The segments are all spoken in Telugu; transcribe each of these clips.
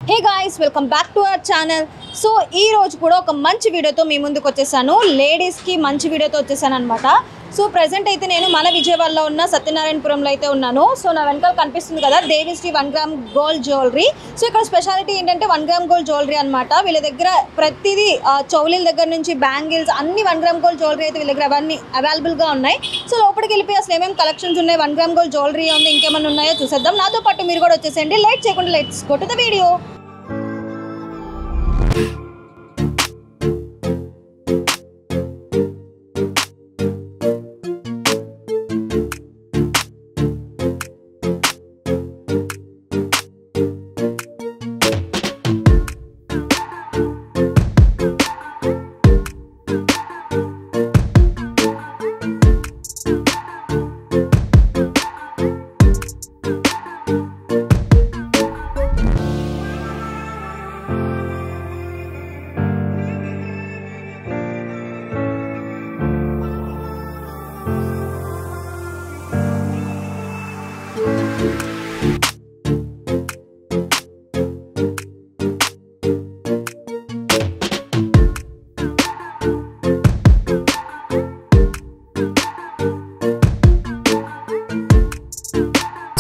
Hey guys, welcome back to our channel. So ee roju kuda oka manchi video tho mee munduku vachesanu ladies ki manchi video tho vachesanu anamata. So present aithe nenu mana Vijayawada lo unna Satyanarayanpuram lo aithe unnanu. So na venkal kanipistundi kada Devi Sri 1 gram gold jewelry. So ikkada speciality entante 1 gram gold jewelry anamata. Veela daggara pratidi chowlil daggara nunchi bangles anni 1 gram gold jewelry aithe veela daggara avanni available ga unnai. So lopadi kellipi asalu em collections unnai 1 gram gold jewelry undi inkemanna unnayo chuseddam. Nato pattu meer kuda vachesandi. Late cheyakunda let's go to the video.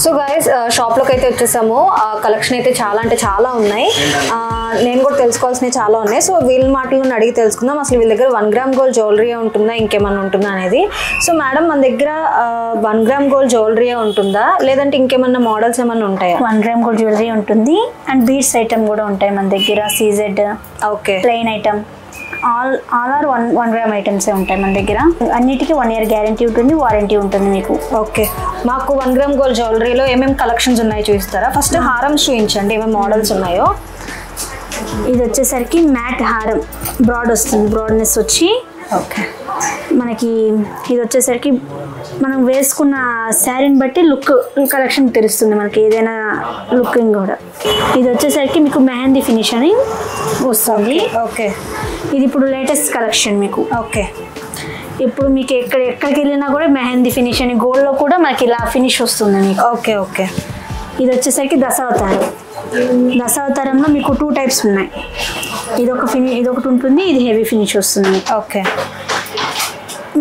So guys, shop లోకి అయితే వచ్చేసాము. కలెక్షన్ అయితే చాలా అంటే చాలా ఉన్నాయి. నేను కూడా తెలుసుకోవాల్సినవి చాలా ఉన్నాయి. సో వీళ్ళ మాటలను అడిగి తెలుసుకుందాం అసలు వీళ్ళ దగ్గర 1 గ్రామ్ గోల్డ్ జ్యువెలరీ ఉంటుందా ఇంకేమన్నా ఉంటుందా అనేది. సో మేడం మన దగ్గర 1 గ్రామ్ గోల్డ్ జ్యువెలరీ ఉంటుందా లేదంటే ఇంకేమన్నా మోడల్స్ ఏమన్నా ఉంటాయా? 1 గ్రామ్ గోల్డ్ జ్యువెలరీ ఉంటుంది అండ్ బీడ్స్ ఐటమ్ కూడా ఉంటాయి మన దగ్గర. CZ, okay, plain item, all are 1 gram ఐటమ్సే ఉంటాయి మన దగ్గర. అన్నిటికీ 1 year గ్యారంటీ ఉంటుంది, వారంటీ ఉంటుంది మీకు. ఓకే, మాకు 1 గ్రామ్ గోల్డ్ జ్యువెలరీలో ఏమేమి కలెక్షన్స్ ఉన్నాయో చూపిస్తారా? ఫస్ట్ హారం చూపించండి, ఏమేమి మోడల్స్ ఉన్నాయో. ఇది వచ్చేసరికి మ్యాట్ హారం, బ్రాడ్ వస్తుంది, బ్రాడ్నెస్ వచ్చి. ఓకే, మనకి ఇది వచ్చేసరికి మనం వేసుకున్న శారీని బట్టి లుక్ కలెక్షన్ తెలుస్తుంది మనకి, ఏదైనా లుకింగ్ కూడా. ఇది వచ్చేసరికి మీకు మెహందీ ఫినిష్ అని వస్తుంది. ఓకే, ఇది ఇప్పుడు లేటెస్ట్ కలెక్షన్ మీకు. ఓకే, ఇప్పుడు మీకు ఎక్కడికి వెళ్ళినా కూడా మెహందీ ఫినిష్ అని గోల్డ్లో కూడా మనకి ఇలా ఫినిష్ వస్తుంది మీకు. Okay, okay. ఇది వచ్చేసరికి దశావతారం. దశావతారంలో మీకు 2 types ఉన్నాయి. ఇదొకటి ఉంటుంది, ఇది హెవీ ఫినిష్ వస్తుంది. ఓకే,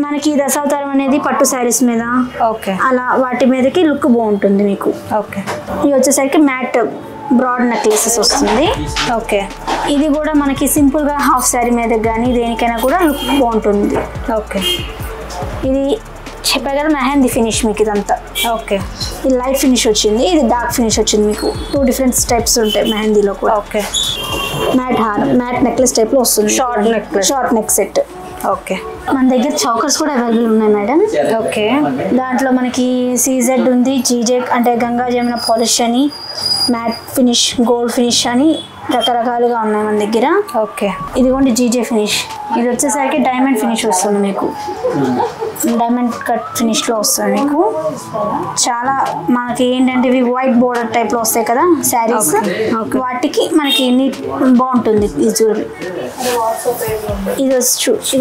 మనకి దశావతారం అనేది పట్టు శారీస్ మీద, ఓకే, అలా వాటి మీదకి లుక్ బాగుంటుంది మీకు. ఓకే, ఇది వచ్చేసరికి మ్యాట్ బ్రాడ్ నెక్లెసెస్ వస్తుంది. ఓకే, ఇది కూడా మనకి సింపుల్గా హాఫ్ శారీ మీద కానీ దేనికైనా కూడా లుక్ బాగుంటుంది. ఓకే, ఇది చెప్పా కదా మెహందీ ఫినిష్ మీకు ఇదంతా. ఓకే, ఇది లైట్ ఫినిష్ వచ్చింది, ఇది డార్క్ ఫినిష్ వచ్చింది మీకు. 2 different టైప్స్ ఉంటాయి మెహందీలో కూడా. ఓకే, మ్యాట్ హారం, మ్యాట్ నెక్లెస్ టైప్లో వస్తుంది. Short neck set. ఓకే, మన దగ్గర చౌకర్స్ కూడా అవైలబుల్ ఉన్నాయి మేడం. ఓకే, దాంట్లో మనకి సీజెడ్ ఉంది, జీజెడ్ అంటే గంగా జమున పాలిష్ అని, మ్యాట్ ఫినిష్, గోల్డ్ ఫినిష్ అని రకరకాలుగా ఉన్నాయి మన దగ్గర. ఓకే, ఇదిగోండి జీజే ఫినిష్. ఇది వచ్చేసరికి డైమండ్ ఫినిష్ వస్తుంది మీకు, డైమండ్ కట్ ఫినిష్లో వస్తుంది మీకు. చాలా మనకి ఏంటంటే ఇవి వైట్ బోర్డర్ టైప్లో వస్తాయి కదా శారీస్, వాటికి మనకి నీట్ బాగుంటుంది ఈ జ్యువెలరీ. ఇది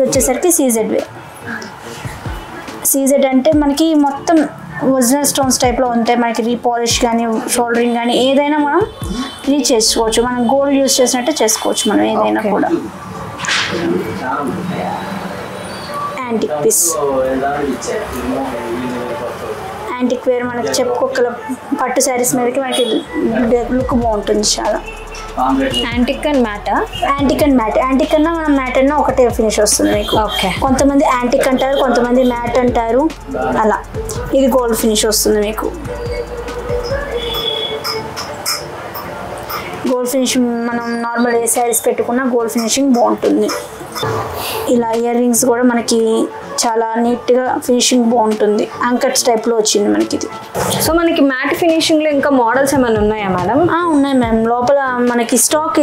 వచ్చేసరికి సీజెడ్ వే. సీజెడ్ అంటే మనకి మొత్తం ఒరిజినల్ స్టోన్స్ టైప్లో ఉంటాయి మనకి. రీపాలిష్ కానీ షోల్డరింగ్ కానీ ఏదైనా మనం చేసుకోవచ్చు. మనం గోల్డ్ యూజ్ చేసినట్టే చేసుకోవచ్చు మనం ఏదైనా కూడా. యాంటిక్ పీస్, యాంటిక్ వేర్ మనకి చెప్పుకోగల పట్టు శారీస్ మీదకి మనకి లుక్ బాగుంటుంది చాలా. యాంటిక్ అండ్ మ్యాటా? Antique and matte. యాంటిక్ అన్నా మనం మ్యాట్ అన్నా ఒకటే ఫినిష్ వస్తుంది మీకు. ఓకే, కొంతమంది యాంటిక్ అంటారు, కొంతమంది మ్యాట్ అంటారు, అలా. ఇది గోల్డ్ ఫినిష్ వస్తుంది మీకు. గోల్డ్ ఫినిష్ మనం నార్మల్ ఏ శారీస్ పెట్టుకున్నా గోల్డ్ ఫినిషింగ్ బాగుంటుంది. ఇలా ఇయర్ రింగ్స్ కూడా మనకి చాలా నీట్గా ఫినిషింగ్ బాగుంటుంది. యాంకర్స్ టైప్లో వచ్చింది మనకి ఇది. సో మనకి మ్యాట్ ఫినిషింగ్లో ఇంకా మోడల్స్ ఏమైనా ఉన్నాయా మేడం? ఉన్నాయి మ్యామ్, లోపల మనకి స్టాక్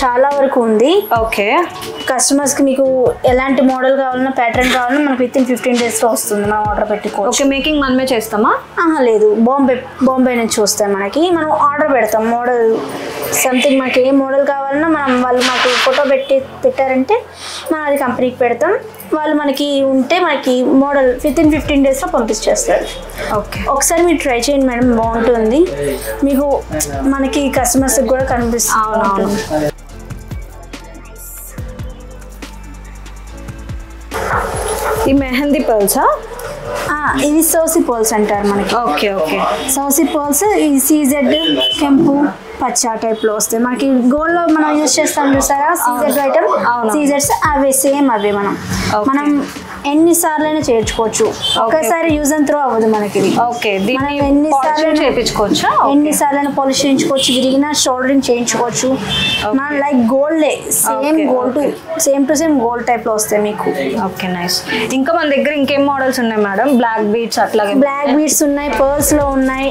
చాలా వరకు ఉంది. ఓకే, కస్టమర్స్కి మీకు ఎలాంటి మోడల్ కావాలన్నా ప్యాటర్న్ కావాలన్నా మనకి విత్ ఇన్ 15 daysలో వస్తుంది. మనం ఆర్డర్ పెట్టుకోవచ్చు. ఓకే, మేకింగ్ మనమే చేస్తామా? లేదు, బాంబే నుంచి వస్తాయి మనకి. మనం ఆర్డర్ పెడతాం మోడల్ సంథింగ్. మనకి ఏ మోడల్ కావాలన్నా వాళ్ళు మాకు ఫోటో పెట్టారంటే మనం అది కంపెనీకి పెడతాం. వాళ్ళు మనకి ఉంటే మనకి మోడల్ వితిన్ 15 daysలో పంపించేస్తారు. ఓకే, ఒకసారి మీరు ట్రై చేయండి మేడం, బాగుంటుంది. మీకు మనకి కస్టమర్స్కి కూడా కనిపిస్తుంది. అవునవును. ఈ మెహందీ పర్ల్సా? ఇది సోసి పర్ల్స్ అంటారు మనకి. ఓకే ఓకే, సోసి పర్ల్స్ ఈ సీజెడ్ కెంపు పచ్చ టైప్లో వస్తాయి మనకి. గోల్డ్లో మనం యూజ్ చేస్తాం చూసారా సీజెడ్ ఐటమ్, సీజెడ్స్ అవే సేమ్ అవే మనం ఎన్నిసార్లు అయినా చేర్చుకోవచ్చు. ఒకేసారి యూజ్ అండ్ త్రో అవ్వదు మనకి. ఓకే, మనం ఎన్నిసార్లు చేయించుకోవచ్చా? ఎన్నిసార్లు అయినా పాలిష్ చేయించుకోవచ్చు, విరిగిన షోల్డరింగ్ చేయించుకోవచ్చు. మనం లైక్ గోల్డే same gold same to same gold టైప్లో వస్తాయి మీకు. Okay, nice. ఇంకా మన దగ్గర ఇంకేం మోడల్స్ ఉన్నాయి మేడం? బ్లాక్ బీడ్స్ అట్లాగే బ్లాక్ బీడ్స్ ఉన్నాయి, పర్ల్స్ లో ఉన్నాయి,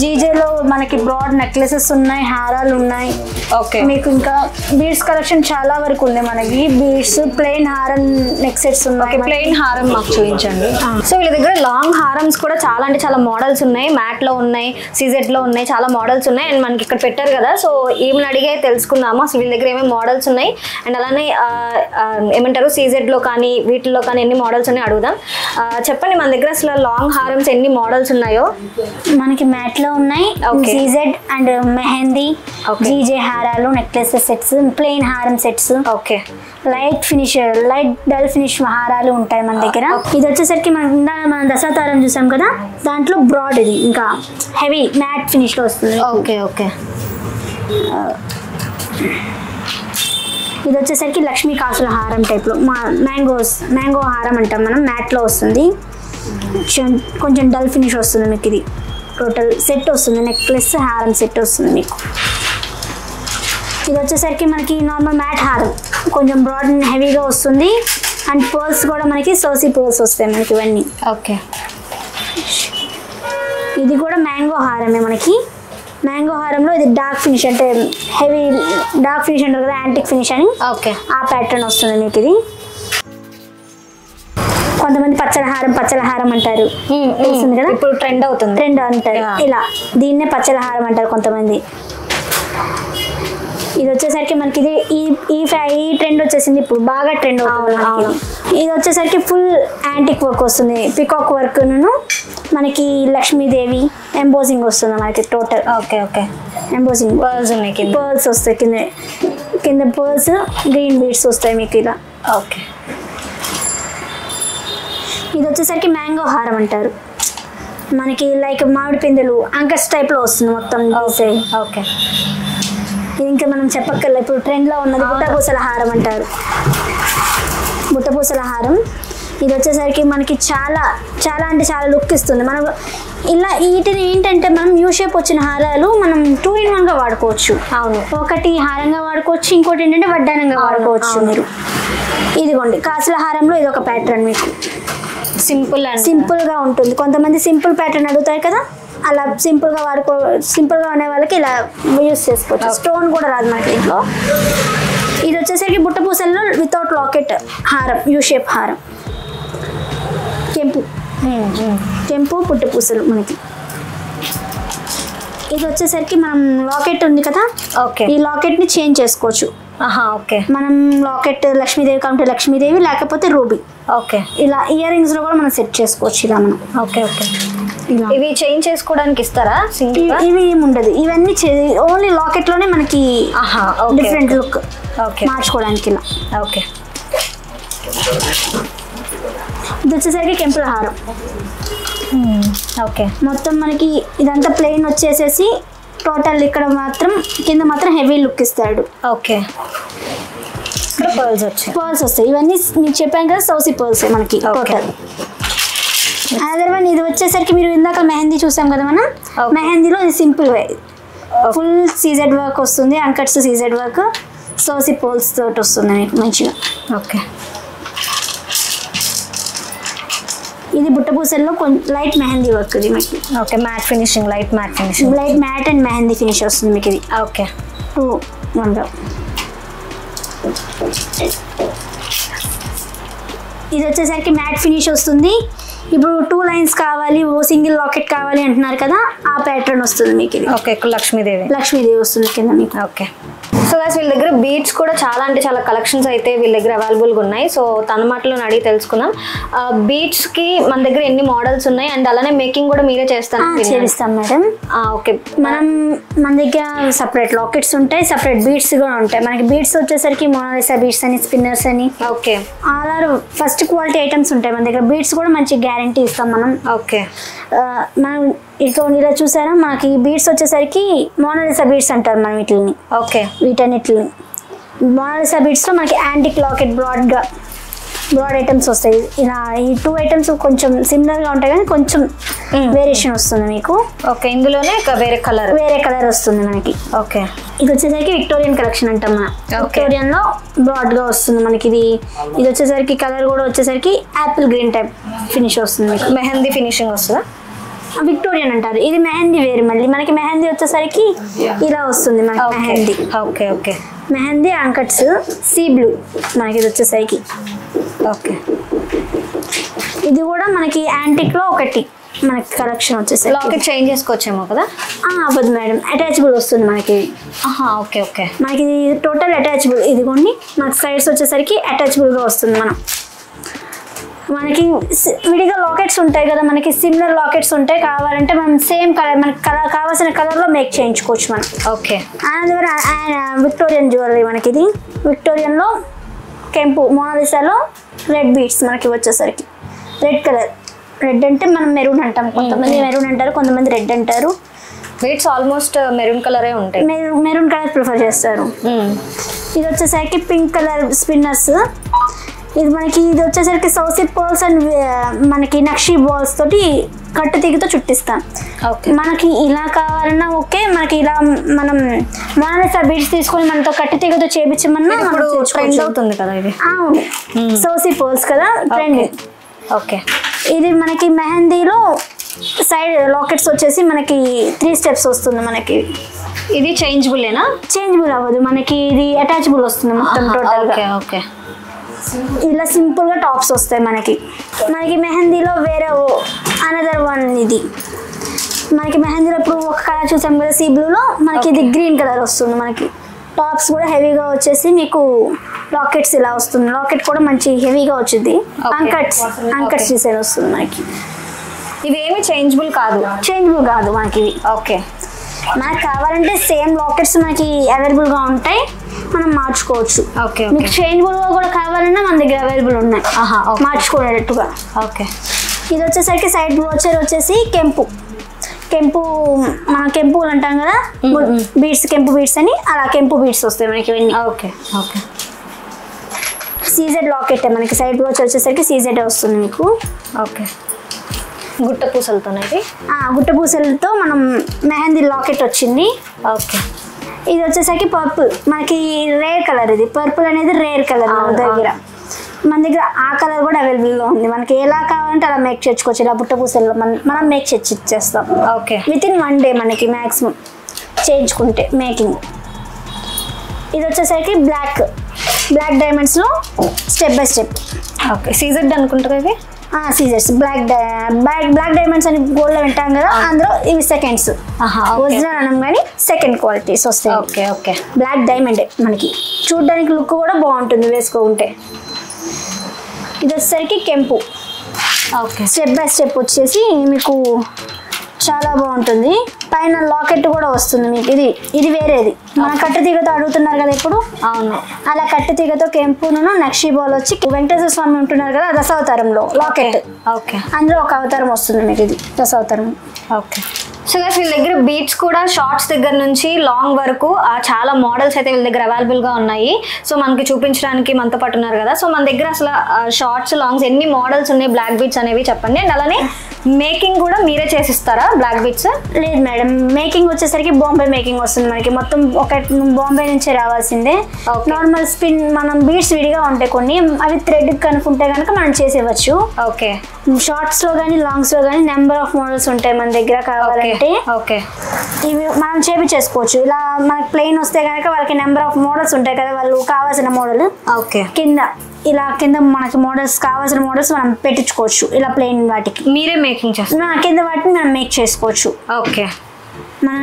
జీజేలో మనకి బ్రాడ్ నెక్లెసెస్ ఉన్నాయి, హారాలు ఉన్నాయి. ఓకే, మీకు ఇంకా బీడ్స్ కలెక్షన్ చాలా వరకు ఉంది మనకి. బీడ్స్ ప్లెయిన్ హారం నెక్ సెట్స్ ఉన్నాయి. ప్లెయిన్ హారం మాకు చూపించండి. సో వీళ్ళ దగ్గర లాంగ్ హారమ్స్ కూడా చాలా అంటే చాలా మోడల్స్ ఉన్నాయి. మ్యాట్ లో ఉన్నాయి, సీజెడ్ లో ఉన్నాయి, చాలా మోడల్స్ ఉన్నాయి. అండ్ మనకి ఇక్కడ పెట్టారు కదా, సో ఈమెను అడిగే తెలుసుకుందాము అసలు వీళ్ళ దగ్గర ఏమేమి మోడల్స్ ఉన్నాయి. అండ్ అలానే ఏమంటారు సీజెడ్ లో కానీ వీటిల్లో కానీ ఎన్ని మోడల్స్ ఉన్నాయి అడుగుదాం. చెప్పండి మన దగ్గర అసలు లాంగ్ హారమ్స్ ఎన్ని మోడల్స్ ఉన్నాయో. మనకి మ్యాట్ లో ఉన్నాయి, సీజెడ్ అండ్ మెహందీ, జీజే హారాలు, నెక్లెసెస్ సెట్స్, ప్లెయిన్ హారం sets, okay, light finish, light dull finish హారాలు ఉంటాయి మన దగ్గర. ఇది వచ్చేసరికి మనం దశాతారం చూసాం కదా, దాంట్లో బ్రాడ్ ఇది ఇంకా హెవీ మ్యాట్ ఫినిష్ లో వస్తుంది. ఓకే ఓకే, ఇది వచ్చేసరికి లక్ష్మీ కాసుల హారం టైప్లో మ్యాంగో హారం అంటాం మనం. మ్యాట్లో వస్తుంది, కొంచెం డల్ ఫినిష్ వస్తుంది మీకు. ఇది టోటల్ సెట్ వస్తుంది, నెక్లెస్ హారం సెట్ వస్తుంది మీకు. ఇది వచ్చేసరికి మనకి నార్మల్ మ్యాట్ హారం, కొంచెం బ్రాడ్ అండ్ హెవీగా వస్తుంది. అండ్ పర్ల్స్ కూడా మనకి సోసి పర్ల్స్ వస్తాయి మనకి ఇవన్నీ. ఓకే, ఇది కూడా మ్యాంగో హారమే మనకి. మ్యాంగో హారంలో ఇది డార్క్ ఫినిష్, అంటే హెవీ డార్క్ ఫినిష్ అంటారు కదా, యాంటిక్ ఫినిష్ అని. ఓకే, ఆ ప్యాటర్న్ వస్తుంది మీకు. ఇది కొంతమంది పచ్చల హారం అంటారు, తెలుస్తుంది కదా, ఇప్పుడు ట్రెండ్ అవుతుంది, ట్రెండ్ అంటారు ఇలా. దీన్నే పచ్చల హారం అంటారు కొంతమంది. ఇది వచ్చేసరికి మనకి ఇది ఈ ట్రెండ్ వచ్చేసింది, ఇప్పుడు బాగా ట్రెండ్ అవుతుంది. ఇది వచ్చేసరికి ఫుల్ యాంటిక్ వర్క్ వస్తుంది, పికాక్ వర్క్ మనకి లక్ష్మీదేవి ఎంబోజింగ్ వస్తుంది మనకి total. Okay okay, embossing pearls ఉన్నాయి, పర్ల్స్ వస్తాయి కింద పర్ల్స్, గ్రీన్ బీడ్స్ వస్తాయి మీకు ఇలా. ఓకే, ఇది వచ్చేసరికి మ్యాంగో హారం అంటారు మనకి. లైక్ మామిడి పిందెలు అంకస్ టైప్లో వస్తుంది మొత్తం. ఓకే, ఇది ఇంకా మనం చెప్పక్కర్లే, ఇప్పుడు ట్రెండ్లో ఉన్నది బుట్టపూసల హారం అంటారు. బుట్టపూసల హారం ఇది వచ్చేసరికి మనకి చాలా చాలా అంటే చాలా లుక్ ఇస్తుంది. మనం ఇలా వీటిని ఏంటంటే మనం యూ షేప్ వచ్చిన హారాలు మనం 2 in 1గా వాడుకోవచ్చు. అవును, ఒకటి హారంగా వాడుకోవచ్చు, ఇంకోటి ఏంటంటే వడ్డానంగా వాడుకోవచ్చు మీరు. ఇదిగోండి కాసుల హారంలో ఇది ఒక ప్యాటర్న్ మీకు సింపుల్గా ఉంటుంది. కొంతమంది సింపుల్ ప్యాటర్న్ అడుగుతారు కదా, అలా సింపుల్గా ఉండే వాళ్ళకి ఇలా యూస్ చేసుకోవచ్చు. స్టోన్ కూడా రాదు మనకి దీంట్లో. ఇది వచ్చేసరికి బుట్టపూసల్లో వితౌట్ లాకెట్ హారం, యూ షేప్ హారం, కెంపు పుట్టపూసలు మనకి. ఇది వచ్చేసరికి మనం లాకెట్ ఉంది కదా, ఈ లాకెట్ని చేంజ్ చేసుకోవచ్చు. ఓకే, మనం లాకెట్ లక్ష్మీదేవి కావాలంటే లక్ష్మీదేవి, లేకపోతే రూబీ. ఓకే, ఇలా ఇయర్ రింగ్స్ లో కూడా మనం సెట్ చేసుకోవచ్చు ఇలా మనం. ఓకే ఓకే, ఇవి చేంజ్ చేసుకోవడానికి ఇస్తారా? ఇవి ఏమి ఉండదు, ఇవన్నీ ఓన్లీ లాకెట్ లోనే మనకి డిఫరెంట్ లుక్ మార్చుకోవడానికి ఇలా. ఓకే, ఇది వచ్చేసరికి కెంపుల హారం. ఓకే, మొత్తం మనకి ఇదంతా ప్లెయిన్ వచ్చేసేసి టోటల్ ఇక్కడ మాత్రం కింద మాత్రం హెవీ లుక్ ఇస్తాడు. ఓకే, పర్ల్స్ వస్తాయి. ఇవన్నీ మీకు చెప్పాను కదా, సౌసి పర్ల్స్ మనకి టోటల్. అదర్ వన్ ఇది వచ్చేసరికి మీరు ఇందాక మెహందీ చూసాం కదా మనం, మెహందీలో ఇది simple way, full CZ work వస్తుంది, అన్కట్స్ సీజెడ్ వర్క్, సోసి పర్ల్స్ తోటి వస్తుంది మీకు మంచిగా. ఓకే, ఇది బుట్టపూసల్లో కొంచెం లైట్ మెహందీ వర్క్ ఇది మీకు. Okay, matte finishing, light matte and mehndi finish వస్తుంది మీకు ఇది. ఓకే, 2 1గా. ఇది వచ్చేసరికి మ్యాట్ ఫినిష్ వస్తుంది. ఇప్పుడు 2 lines కావాలి, సింగిల్ లాకెట్ కావాలి అంటున్నారు కదా, ఆ ప్యాటర్న్ వస్తుంది మీకు ఇది. ఓకే, లక్ష్మీదేవి వస్తుంది కింద మీకు. ఓకే, సో గైస్ వీళ్ళ దగ్గర బీడ్స్ కూడా చాలా అంటే చాలా కలెక్షన్స్ అయితే వీళ్ళ దగ్గర అవైలబుల్గా ఉన్నాయి. సో తన మాటలో అడిగి తెలుసుకుందాం. బీడ్స్ కి మన దగ్గర ఎన్ని మోడల్స్ ఉన్నాయి అండ్ అలానే మేకింగ్ కూడా మీరే చేస్తాం మేడం. ఓకే, మన దగ్గర సపరేట్ లాకెట్స్ ఉంటాయి, సపరేట్ బీడ్స్ కూడా ఉంటాయి. మనకి బీడ్స్ వచ్చేసరికి మోనాలిసా బీడ్స్ అని, స్పిన్నర్స్ అని, okay all are first quality items ఉంటాయి మన దగ్గర. బీడ్స్ కూడా మంచి గ్యారంటీ ఇస్తాం మనం. ఓకే, మనం ఇలా చూసారా, మనకి బీడ్స్ వచ్చేసరికి మోనాలిసా బీడ్స్ అంటారు మనం వీటిని. ఓకే, వీటన్నిటిని మోనాలిసా బీడ్స్లో మనకి యాంటిక్ లాకెట్ బ్రాడ్ ఐటమ్స్ వస్తాయి. ఇలా ఈ 2 ఐటమ్స్ కొంచెం సిమిలర్గా ఉంటాయి కానీ కొంచెం వేరియేషన్ వస్తుంది మీకు. ఓకే, ఇందులోనే వేరే కలర్ వస్తుంది మనకి. ఓకే, ఇది వచ్చేసరికి విక్టోరియన్ కలెక్షన్ అంటాం మనం. విక్టోరియన్లో బ్రాడ్గా వస్తుంది మనకి. ఇది వచ్చేసరికి కలర్ కూడా వచ్చేసరికి యాపిల్ గ్రీన్ టైప్ ఫినిష్ వస్తుంది మీకు. మెహందీ ఫినిషింగ్ వస్తుందా? విక్టోరియన్ అంటారు. ఇది మెహందీ వేరు. మళ్ళీ మనకి మెహందీ వచ్చేసరికి ఇలా వస్తుంది మనకి mehndi. Okay okay, mehndi అంకట్స్ sea blue మనకి ఇది వచ్చేసరికి. ఓకే, ఇది కూడా మనకి యాంటిక్లో ఒకటి మనకి కలెక్షన్ వచ్చేసరికి. లాకెట్ చేంజ్ చేసుకోవచ్చేమో కదా? అవ్వదు మేడం, అటాచబుల్ వస్తుంది మనకి. ఓకే ఓకే, మనకి ఇది టోటల్ అటాచబుల్. ఇది కొన్ని మనకి సైడ్స్ వచ్చేసరికి అటాచబుల్గా వస్తుంది. మనకి విడిగా లాకెట్స్ ఉంటాయి కదా, మనకి సిమిలర్ లాకెట్స్ ఉంటాయి. కావాలంటే మనం సేమ్ కలర్ మనకి కావాల్సిన కలర్లో మేక్ చేయించుకోవచ్చు మనం. ఓకే, విక్టోరియన్ జ్యువెలరీ మనకి. ఇది విక్టోరియన్లో కెంపు, మోనాలిసాలో రెడ్ బీడ్స్ మనకి వచ్చేసరికి రెడ్ కలర్. రెడ్ అంటే మనం మెరూన్ అంటాం, కొంతమంది మెరూన్ అంటారు, కొంతమంది రెడ్ అంటారు. బీడ్స్ ఆల్మోస్ట్ మెరూన్ కలరే ఉంటాయి. మెరూన్ కలర్ ప్రిఫర్ చేస్తారు. ఇది వచ్చేసరికి పింక్ కలర్ స్పిన్నర్స్. ఇది వచ్చేసరికి సౌసీ పర్ల్స్ అండ్ మనకి నక్షి బాల్స్ తోటి కట్టు తీగతో చుట్టిస్తాం. మనకి ఇలా కావాలన్నా ఓకే. మనకి ఇలా మనం మోనాలిసా బీడ్స్ తీసుకొని మనతో కట్టు తీగతో చేపించమన్నా ట్రెండ్ అవుతుంది కదా ఇది. సౌసీ పర్ల్స్ కదా ట్రెండ్. ఓకే, ఇది మనకి మెహందీలో సైడ్ లాకెట్స్ వచ్చేసి మనకి 3 స్టెప్స్ వస్తుంది మనకి. ఇది చేంజబుల్లేనా? చేంజబుల్ అవ్వదు మనకి, ఇది అటాచబుల్ వస్తుంది మొత్తం టోటల్గా. ఓకే, ఇలా సింపుల్గా టాప్స్ వస్తాయి మనకి. మెహందీలో వేరే అనదర్ వన్. ఇది మనకి మెహందీలో ఇప్పుడు ఒక కలర్ చూసాం కదా సీ బ్లూలో, మనకి ఇది గ్రీన్ కలర్ వస్తుంది మనకి. టాప్స్ కూడా హెవీగా వచ్చేసి మీకు లాకెట్స్ ఇలా వస్తుంది. లాకెట్ కూడా మంచి హెవీగా వచ్చింది. అంకట్స్ డిజైన్ వస్తుంది మనకి. ఇవి ఏమి చేంజబుల్ కాదు మనకి. ఓకే, మనకు కావాలంటే సేమ్ లాకెట్స్ మనకి అవైలబుల్గా ఉంటాయి, మనం మార్చుకోవచ్చు. ఓకే, మీకు చేంజబుల్గా కూడా కావాలన్నా మన దగ్గర అవైలబుల్ ఉన్నాయి మార్చుకునేటట్టుగా. ఓకే, ఇది వచ్చేసరికి సైడ్ బ్రోచర్ వచ్చేసి కెంపు మనం కెంపులు అంటాం కదా, బీడ్స్ కెంపు బీడ్స్ అని, అలా కెంపు బీడ్స్ వస్తాయి మనకి ఇవన్నీ. ఓకే ఓకే, సీజెడ్ లాకెట్ మనకి. సైడ్ బ్రోచర్ వచ్చేసరికి సీజెడ్ వస్తుంది మీకు. ఓకే, గుట్ట పూసలతో మనం మెహందీ లాకెట్ వచ్చింది. ఓకే, ఇది వచ్చేసరికి పర్పుల్ మనకి రేర్ కలర్. ఇది పర్పుల్ అనేది రేర్ కలర్ మన దగ్గర. ఆ కలర్ కూడా అవైలబుల్గా ఉంది. మనకి ఎలా కావాలంటే అలా మేక్ చేసుకోవచ్చు. ఇలా బుట్ట పూసల్లో మనం మేక్ ఇచ్చేస్తాం. ఓకే, వితిన్ 1 డే మనకి మ్యాక్సిమం చేయించుకుంటే మేకింగ్. ఇది వచ్చేసరికి బ్లాక్ డైమండ్స్లో step by step. Okay, CZ అనుకుంటారు ఇవి. సీజర్స్ బ్లాక్ డైమండ్స్ అని గోల్డ్లో వింటాం కదా, అందులో ఇవి సెకండ్స్. ఒరిజినల్ అనం కానీ సెకండ్ క్వాలిటీస్ వస్తాయి. ఓకే ఓకే, బ్లాక్ డైమండ్ మనకి చూడడానికి లుక్ కూడా బాగుంటుంది వేసుకోకుంటే. ఇది వచ్చేసరికి కెంపు. ఓకే, స్టెప్ బై స్టెప్ వచ్చేసి మీకు చాలా బాగుంటుంది. పైన లాకెట్ కూడా వస్తుంది మీకు. ఇది వేరేది. మన కట్టు తీగతో అడుగుతున్నారు కదా ఇప్పుడు. అవును, అలా కట్టు తీగతో కెంపును నక్షి బాల్ వచ్చి వెంకటేశ్వర స్వామి ఉంటున్నారు కదా దశావతారంలో లాకెట్. ఓకే, అందులో ఒక అవతారం వస్తుంది మీకు. ఇది దశావతారం. ఓకే, సో గైస్ వీళ్ళ దగ్గర బీట్స్ కూడా షార్ట్స్ దగ్గర నుంచి లాంగ్ వరకు చాలా మోడల్స్ అయితే వీళ్ళ దగ్గర అవైలబుల్గా ఉన్నాయి. సో మనకి చూపించడానికి మనతో పాటు ఉన్నారు కదా. సో మన దగ్గర అసలు షార్ట్స్ లాంగ్స్ ఎన్ని మోడల్స్ ఉన్నాయి బ్లాక్ బీట్స్ అనేవి చెప్పండి. అండ్ అలానే మేకింగ్ కూడా మీరే చేసిస్తారా బ్లాక్ బీట్స్? లేదు మేడం, మేకింగ్ వచ్చేసరికి బాంబే మేకింగ్ వస్తుంది మనకి. మొత్తం ఒక బాంబే నుంచే రావాల్సిందే. నార్మల్ స్పిన్ మనం బీట్స్ విడిగా ఉంటాయి కొన్ని, అవి థ్రెడ్ కనుక్కుంటే కనుక మనం చేసేవచ్చు. ఓకే, షార్ట్స్ లో కానీ లాంగ్స్ లో కానీ నెంబర్ ఆఫ్ మోడల్స్ ఉంటాయి మన దగ్గర. కావాలంటే ఓకే, ఇవి మనం చేపించేసుకోవచ్చు. ఇలా మనకి ప్లెయిన్ వస్తే కనుక వాళ్ళకి నెంబర్ ఆఫ్ మోడల్స్ ఉంటాయి కదా, వాళ్ళు కావాల్సిన మోడల్ ఓకే కింద మనకి మోడల్స్ కావాల్సిన మోడల్స్ మనం పెట్టించుకోవచ్చు. ఇలా ప్లెయిన్ వాటికి మీరే మేకింగ్ చేస్తారు. కింద వాటిని మనం మేక్ చేసుకోవచ్చు. ఓకే, మన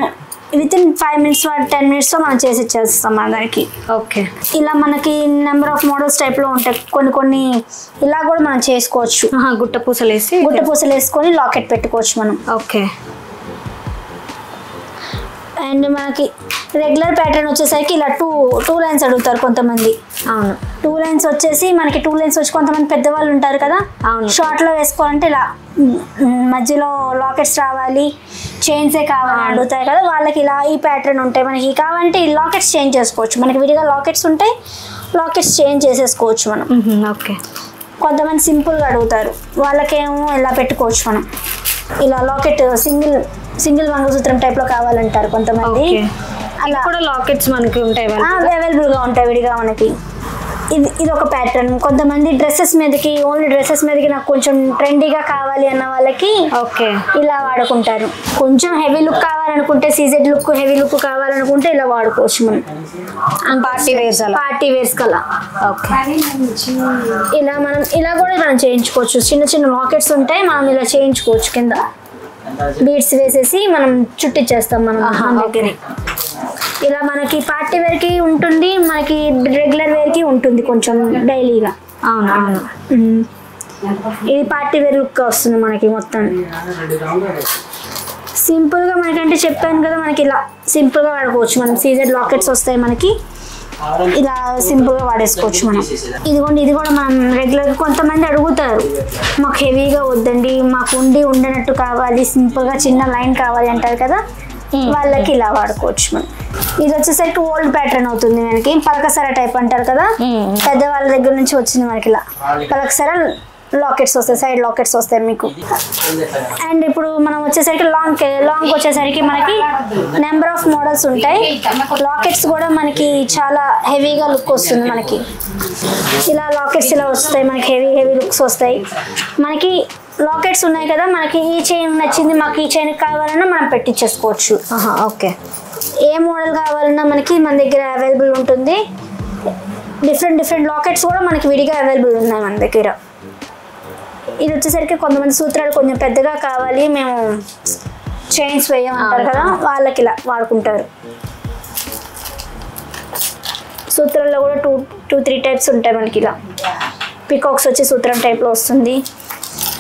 వితిన్ 5 minutes 10 minutes మనం చేసి ఇచ్చేస్తాం మన దానికి. ఓకే, ఇలా మనకి నెంబర్ ఆఫ్ మోడల్స్ టైప్లో ఉంటాయి. కొన్ని ఇలా కూడా మనం చేసుకోవచ్చు. గుట్ట పూసలు వేసుకొని లాకెట్ పెట్టుకోవచ్చు మనం. ఓకే, అండ్ మనకి రెగ్యులర్ ప్యాటర్న్ వచ్చేసరికి ఇలా టూ లైన్స్ అడుగుతారు కొంతమంది. అవును, 2 lines వచ్చేసి మనకి 2 lines వచ్చి కొంతమంది పెద్దవాళ్ళు ఉంటారు కదా, అవును, షార్ట్లో వేసుకోవాలంటే ఇలా మధ్యలో లాకెట్స్ రావాలి, చైన్సే కావాలి అడుగుతారు కదా, వాళ్ళకి ఇలా ఈ ప్యాటర్న్ ఉంటాయి. మనకి కావాలంటే ఈ లాకెట్స్ చేంజ్ చేసుకోవచ్చు. మనకి విడిగా లాకెట్స్ ఉంటాయి, లాకెట్స్ చేంజ్ చేసేసుకోవచ్చు మనం. ఓకే, కొంతమంది సింపుల్గా అడుగుతారు, వాళ్ళకేమో ఇలా పెట్టుకోవచ్చు మనం. ఇలా లాకెట్ సింగిల్ మంగళసూత్రం టైప్లో కావాలంటారు కొంతమంది. అలా కూడా లాకెట్స్ మనకి ఉంటాయి, అవైలబుల్గా ఉంటాయి విడిగా మనకి. ఇది ఒక ప్యాటర్న్. కొంతమంది ఓన్లీ డ్రెస్సెస్ మీదకి నాకు కొంచెం ట్రెండీగా కావాలి అన్న వాళ్ళకి ఓకే ఇలా వాడుకుంటారు. కొంచెం హెవీ లుక్ కావాలనుకుంటే, సీజెడ్ లుక్ హెవీ లుక్ కావాలనుకుంటే ఇలా వాడుకోవచ్చు మనం. పార్టీ వేర్స్ కలా. ఓకే, ఇలా కూడా మనం చేయించుకోవచ్చు. చిన్న లాకెట్స్ ఉంటాయి, మనం ఇలా చేయించుకోవచ్చు. కింద బీడ్స్ వేసేసి మనం చుట్టిచ్చేస్తాం మనం దగ్గర. ఇలా మనకి పార్టీ వేర్కి ఉంటుంది, మనకి రెగ్యులర్ వేర్కి ఉంటుంది కొంచెం డైలీగా. అవును, ఇది పార్టీ వేర్ లుక్ వస్తుంది మనకి మొత్తం. సింపుల్గా మనకంటే చెప్పాను కదా, మనకి ఇలా సింపుల్గా వాడుకోవచ్చు మనం. సీజెడ్ లాకెట్స్ వస్తాయి మనకి, ఇలా సింపుల్గా వాడేసుకోవచ్చు మనం. ఇది కూడా మనం రెగ్యులర్గా కొంతమంది అడుగుతారు, మాకు హెవీగా వద్దండి, మాకు ఉండనట్టు కావాలి, సింపుల్గా చిన్న లైన్ కావాలి అంటారు కదా, వాళ్ళకి ఇలా వాడుకోవచ్చు మనం. ఇది వచ్చేసరికి ఓల్డ్ ప్యాటర్న్ అవుతుంది మనకి. పలకసర టైప్ అంటారు కదా, పెద్దవాళ్ళ దగ్గర నుంచి వచ్చింది మనకి. ఇలా పలకసర లాకెట్స్ వస్తాయి, సైడ్ లాకెట్స్ వస్తాయి మీకు. అండ్ ఇప్పుడు మనం వచ్చేసరికి లాంగ్ వచ్చేసరికి మనకి నెంబర్ ఆఫ్ మోడల్స్ ఉంటాయి. లాకెట్స్ కూడా మనకి చాలా హెవీగా లుక్ వస్తుంది మనకి. ఇలా లాకెట్స్ ఇలా వస్తాయి మనకి, హెవీ లుక్స్ వస్తాయి మనకి. లాకెట్స్ ఉన్నాయి కదా, మనకి ఈ చైన్ నచ్చింది, మాకు ఈ చైన్ కావాలన్నా మనం పెట్టించేసుకోవచ్చు. ఓకే, ఏ మోడల్ కావాలన్నా మనకి మన దగ్గర అవైలబుల్ ఉంటుంది. డిఫరెంట్ లాకెట్స్ కూడా మనకి విడిగా అవైలబుల్ ఉన్నాయి మన దగ్గర. ఇది వచ్చేసరికి కొంతమంది సూత్రాలు కొంచెం పెద్దగా కావాలి, మేము చైన్స్ వేయమంటారు కదా, వాళ్ళకి ఇలా వాడుకుంటారు. సూత్రాల్లో కూడా 2-3 టైప్స్ ఉంటాయి మనకి. ఇలా పికాక్స్ వచ్చి సూత్రం టైప్లో వస్తుంది.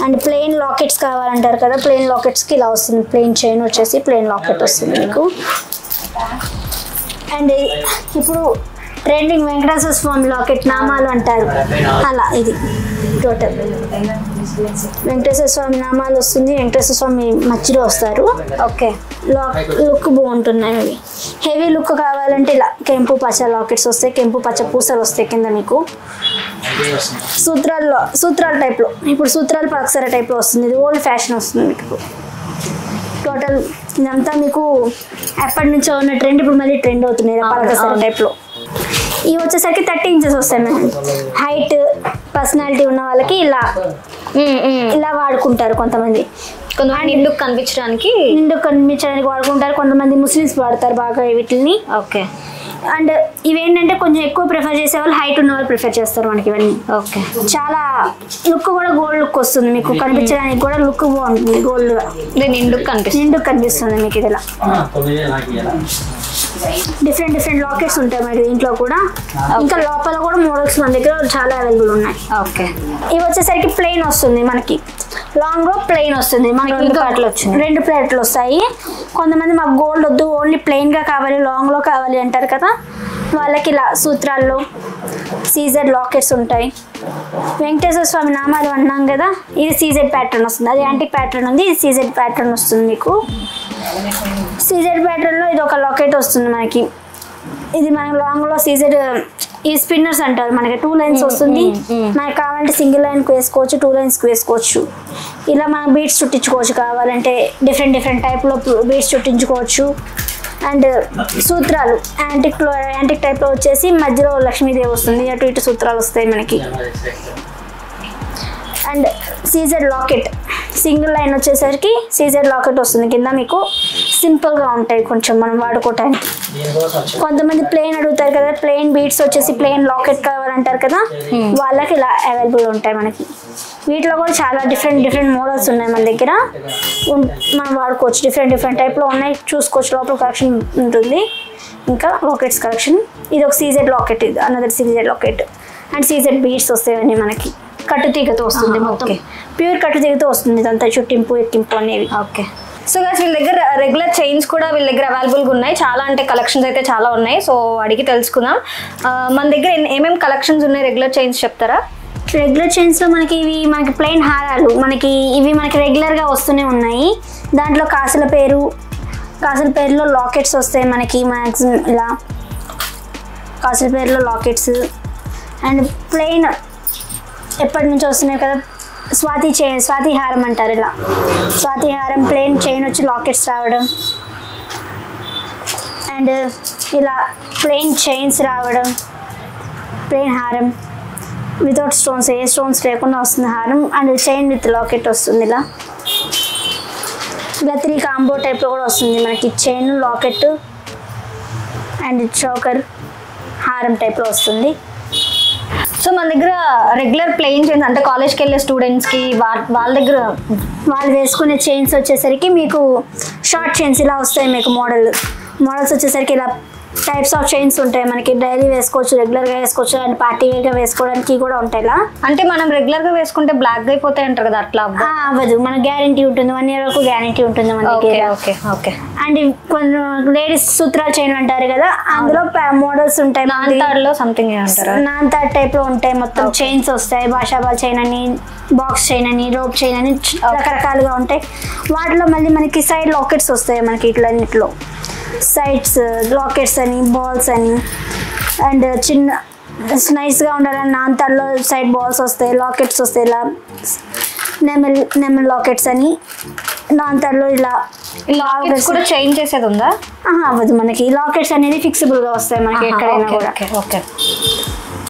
అండ్ ప్లెయిన్ లాకెట్స్ కావాలంటారు కదా, ప్లెయిన్ లాకెట్స్కి ఇలా వస్తుంది. ప్లెయిన్ చైన్ వచ్చేసి ప్లెయిన్ లాకెట్ వస్తుంది మీకు. అండ్ ఇప్పుడు ట్రెండింగ్ వెంకటేశ్వర స్వామి లాకెట్ నామాలు అంటారు, అలా ఇది టోటల్ వెంకటేశ్వర స్వామి నామాలు వస్తుంది. వెంకటేశ్వర స్వామి మధ్యలో వస్తారు. ఓకే, లుక్ బాగుంటున్నాయి అవి. హెవీ లుక్ కావాలంటే ఇలా కెంపు పచ్చ లాకెట్స్ వస్తాయి, కెంపు పచ్చ పూసలు వస్తాయి కింద మీకు. సూత్రాల టైప్లో, ఇప్పుడు సూత్రాలు పలకసర టైప్లో వస్తుంది. ఇది ఓల్డ్ ఫ్యాషన్ వస్తుంది మీకు. టోటల్ ఇదంతా మీకు ఎప్పటి నుంచో ఉన్న ట్రెండ్, ఇప్పుడు మళ్ళీ ట్రెండ్ అవుతుంది పలకసర టైప్లో. ఇవి వచ్చేసరికి 30 inches వస్తాయి మేడం. హైట్ పర్సనాలిటీ ఉన్న వాళ్ళకి ఇలా వాడుకుంటారు. కొంతమంది నిండుకు కనిపించడానికి వాడుకుంటారు. కొంతమంది ముస్లిమ్స్ వాడతారు బాగా వీటిని. ఓకే, అండ్ ఇవేంటంటే కొంచెం ఎక్కువ ప్రిఫర్ చేసే వాళ్ళు, హైట్ ఉన్న వాళ్ళు ప్రిఫర్ చేస్తారు మనకి ఇవన్నీ. ఓకే, చాలా లుక్ కూడా గోల్డ్ లుక్ వస్తుంది మీకు, కనిపించడానికి కూడా లుక్ బాగుంటుంది గోల్డ్గా. నిండుకు కనిపిస్తుంది మీకు. ఇది ఇలా డిఫరెంట్ లాకెట్స్ ఉంటాయి మనకి దీంట్లో కూడా. ఇంకా లోపల కూడా మోడల్స్ మన దగ్గర చాలా అవైలబుల్ ఉన్నాయి. ఓకే, ఇవి వచ్చేసరికి ప్లెయిన్ వస్తుంది మనకి. లాంగ్ లో ప్లెయిన్ వస్తుంది మనకి. 2 ప్లేట్లు వస్తాయి. కొంతమంది మాకు గోల్డ్ వద్దు, ఓన్లీ ప్లెయిన్ గా కావాలి, లాంగ్ లో కావాలి అంటారు కదా, వాళ్ళకి ఇలా సూత్రాల్లో సీజెడ్ లాకెట్స్ ఉంటాయి. వెంకటేశ్వర స్వామి నామాలు అన్నాం కదా, ఇది సీజెడ్ ప్యాటర్న్ వస్తుంది. అది యాంటిక్ ప్యాటర్న్ ఉంది, ఇది సీజెడ్ ప్యాటర్న్ వస్తుంది మీకు. సీజెడ్ ప్యాటర్న్లో ఇది ఒక లాకెట్ వస్తుంది మనకి. ఇది మనకి లాంగ్లో సీజెడ్, ఈ స్పిన్నర్స్ అంటారు మనకి. 2 lines వస్తుంది మనకి. కావాలంటే సింగిల్ లైన్కి వేసుకోవచ్చు, 2 linesకి వేసుకోవచ్చు. ఇలా మనం బీడ్స్ చుట్టించుకోవచ్చు, కావాలంటే డిఫరెంట్ టైప్లో బీడ్స్ చుట్టించుకోవచ్చు. అండ్ సూత్రాలు యాంటిక్ టైప్లో వచ్చేసి మధ్యలో లక్ష్మీదేవి వస్తుంది, అటు ఇటు సూత్రాలు వస్తాయి మనకి. And CZ locket single line వచ్చేసరికి సీజెడ్ లాకెట్ వస్తుంది కింద మీకు. సింపుల్గా ఉంటాయి కొంచెం మనం వాడుకోవటానికి. కొంతమంది ప్లెయిన్ అడుగుతారు కదా, ప్లెయిన్ బీడ్స్ వచ్చేసి ప్లెయిన్ లాకెట్ కావాలంటారు కదా, వాళ్ళకి ఇలా అవైలబుల్ ఉంటాయి మనకి. వీటిలో కూడా చాలా డిఫరెంట్ మోడల్స్ ఉన్నాయి మన దగ్గర, మనం వాడుకోవచ్చు. డిఫరెంట్ టైప్లో ఉన్నాయి, చూసుకోవచ్చు. లోపల కలెక్షన్ ఉంటుంది. ఇంకా లాకెట్స్ కలెక్షన్, ఇది ఒక సీజెడ్ లాకెట్, ఇది another CZ locket and CZ beads వస్తాయి మనకి. కట్టుతీగతో వస్తుంది, మొత్తం ప్యూర్ కట్టుతీగతో వస్తుంది. ఇదంతా చుట్టింపు ఎక్కింపు అనేవి. ఓకే. సో గైస్ వీళ్ళ దగ్గర రెగ్యులర్ చైన్స్ కూడా వీళ్ళ దగ్గర అవైలబుల్గా ఉన్నాయి. చాలా అంటే కలెక్షన్స్ అయితే చాలా ఉన్నాయి. సో అడిగి తెలుసుకుందాం. మన దగ్గర ఏమేమి కలెక్షన్స్ ఉన్నాయి, రెగ్యులర్ చైన్స్ చెప్తారా? రెగ్యులర్ చైన్స్లో మనకి మనకి ప్లెయిన్ హారాలు ఇవి మనకి రెగ్యులర్గా వస్తూనే ఉన్నాయి. దాంట్లో కాసుల పేరులో లాకెట్స్ వస్తాయి మనకి. మ్యాక్సిమం ఇలా కాసుల పేరులో లాకెట్స్ అండ్ ప్లెయిన్ ఎప్పటి నుంచి వస్తున్నాయి కదా, స్వాతి హారం అంటారు. ఇలా స్వాతి హారం ప్లెయిన్ చైన్ వచ్చి లాకెట్స్ రావడం అండ్ ఇలా ప్లెయిన్ చైన్స్ రావడం, ప్లెయిన్ హారం వితౌట్ స్టోన్స్, ఏ స్టోన్స్ లేకుండా వస్తుంది హారం అండ్ చైన్ విత్ లాకెట్ వస్తుంది. ఇలా 3 కాంబో టైప్లో కూడా వస్తుంది మనకి. చైన్, లాకెట్ అండ్ చోకర్ హారం టైప్లో వస్తుంది. సో మన దగ్గర రెగ్యులర్ ప్లెయిన్ చైన్స్ అంటే కాలేజ్కి వెళ్ళే స్టూడెంట్స్కి వాళ్ళ దగ్గర వాళ్ళు వేసుకునే చైన్స్ వచ్చేసరికి మీకు షార్ట్ చైన్స్ ఇలా వస్తాయి. మీకు మోడల్స్ వచ్చేసరికి ఇలా టైప్స్ ఆఫ్ చైన్స్ ఉంటాయి మనకి. డైలీ వేసుకోవచ్చు, రెగ్యులర్గా వేసుకోవచ్చు అండ్ పార్టీ వేర్గా వేసుకోవడానికి కూడా ఉంటాయి. ఇలా అంటే మనం రెగ్యులర్గా వేసుకుంటే బ్లాక్ అయిపోతాయి అంటారు కదా, అట్లా అవ్వదు. మన గ్యారంటీ ఉంటుంది, 1 year వరకు గ్యారంటీ ఉంటుంది మన దగ్గర. ఓకే. అండ్ కొంచెం లేడీస్ సూత్రాల చైన్ అంటారు కదా, అందులో మోడల్స్ ఉంటాయి. నాన్తాడ్లో సంథింగ్ అంటారు, నాన్తాడ్ టైప్లో ఉంటాయి. మొత్తం చైన్స్ వస్తాయి. భాషాబాల్ చైన్ అని, బాక్స్ చైన్ అని, రోప్ చైన్ అని రకరకాలుగా ఉంటాయి. వాటిలో మళ్ళీ మనకి సైడ్ లాకెట్స్ వస్తాయి మనకి. ఇట్లన్నిట్లో సైడ్స్ లాకెట్స్ అని, బాల్స్ అని అండ్ చిన్న నైస్గా ఉండాలని నాన్తాడ్లో సైడ్ బాల్స్ వస్తాయి, లాకెట్స్ వస్తాయి. ఇలా నెమల్ లాకెట్స్ అని నాన్తాడ్లో ఇలా కూడా చేంజ్ చేసేది ఉందా? అవ్వదు. మనకి లాకెట్స్ అనేది ఫిక్సిబుల్గా వస్తాయి మనకి ఎక్కడైనా కూడా. ఓకే.